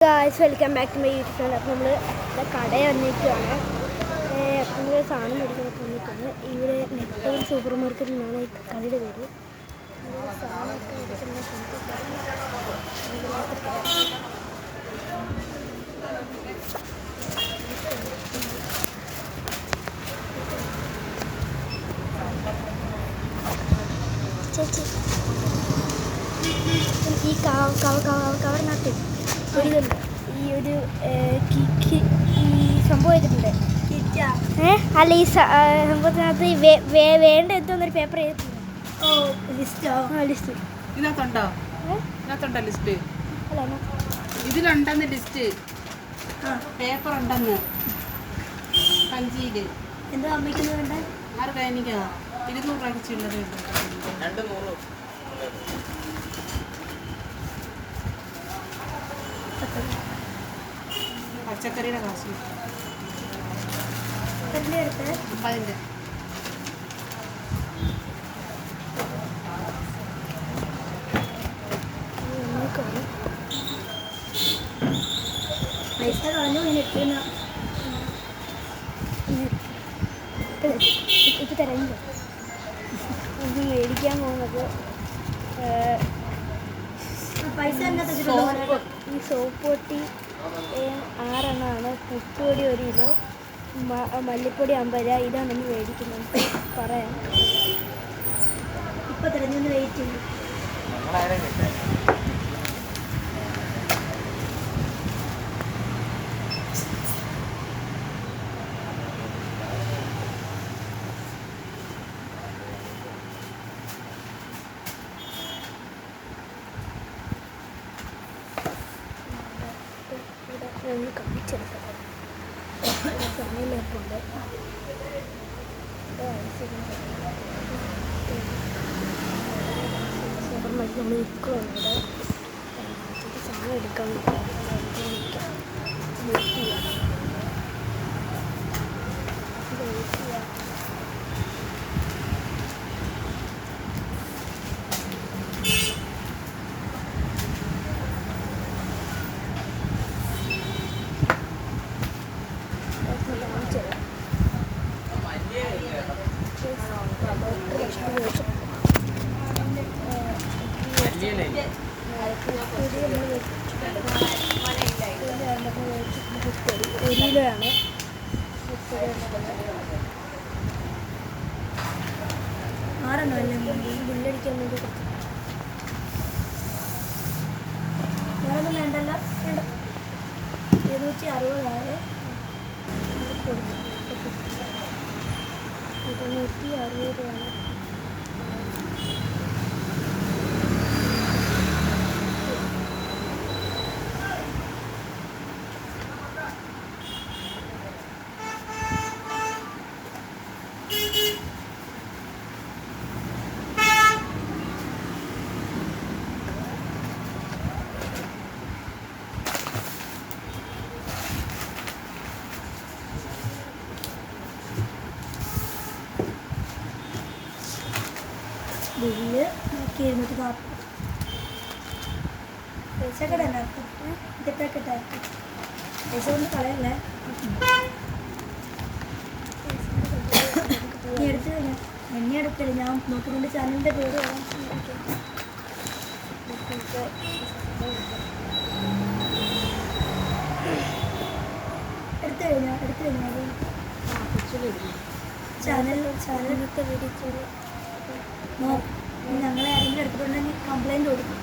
Guys welcome back to my YouTube channel. അപ്പോൾ നമ്മൾ കടയിൽ വന്നിരിക്കുകയാണ്. നമ്മൾ സാധനം മേടിക്കാനൊക്കെ വന്നിട്ടാണ്. ഇവിടെ നെട്ടൂർ സൂപ്പർ മാർക്കറ്റിൽ നിന്നാണ് ഈ കടയുടെ പേര്. സാധനമൊക്കെ എടുക്കുന്ന ചേച്ചി ഈ കവറിനകത്ത് ഒരിതുണ്ട്. ഈ ഒരു ഈ സംഭവം ചെയ്തിട്ടുണ്ട്. അല്ല, ഈ സംഭവത്തിനകത്ത് വേണ്ട എത്തുന്നൊരു പേപ്പർ ചെയ്തിട്ടുണ്ട്. ലിസ്റ്റ് ഇതിനകത്തുണ്ടോ? ലിസ്റ്റ് ഇതിലുണ്ടെന്ന് ലിസ്റ്റ് പേപ്പർ ഉണ്ടെന്ന് സഞ്ചിയില്. എന്താ അമ്മയ്ക്കൊന്നും വേണ്ട? ആർക്കാ? എനിക്കാ 200 രൂപ ചില്ലറ. പച്ചക്കറിയുടെ കാശ് 50. പൈസ കളഞ്ഞു എത്തുന്ന ഇപ്പം തരഞ്ഞു ഇത് മേടിക്കാൻ പോകുന്നത്. പൈസ ഈ സോപ്പ് പൊട്ടി 6 എണ്ണമാണ്. ഉപ്പുപൊടി 1 കിലോ, മല്ലിപ്പൊടി 50 രൂപ. ഇതാണ് നമ്മൾ മേടിക്കുന്നത്. പറയാം ഇപ്പം തിരഞ്ഞൊന്ന് വെയിറ്റ് ചെയ്യും. കാണിച്ചെടുക്കാം. സമയമില്ലാത്തതുകൊണ്ട് സൂപ്പർ മാർക്കറ്റ് നമ്മൾ നിൽക്കുകയാണ്. ഇവിടെ സമയം എടുക്കാൻ വെയിറ്റ് ചെയ്യാം. ഒരിലാണ് ആറെണ്ണോ അല്ലേ ബില്ലടിക്കാൻ വേണ്ടി കൊടുത്തു. വേറൊന്നും വേണ്ടല്ല, വേണ്ട. 260 260 രൂപയാണ്. ബില്ല് 240. പൈസ കടണ്ടാക്കും. ഇതിട്ടാക്കിട്ടാക്കും. പൈസ കൊണ്ട് കളയല്ലേ. നീ എടുത്തു കഴിഞ്ഞാൽ എന്നെ എടുക്കല്ലേ. ഞാൻ നോക്കുന്നുണ്ട് ചാനലിൻ്റെ പേര് വരാൻ. എടുത്തു കഴിഞ്ഞാൽ ചാനലിലത്തെ വീഡിയോ ഞങ്ങളെ ആരെങ്കിലും എടുത്തിട്ടുണ്ടെങ്കിൽ കംപ്ലൈൻറ്റ് കൊടുക്കും.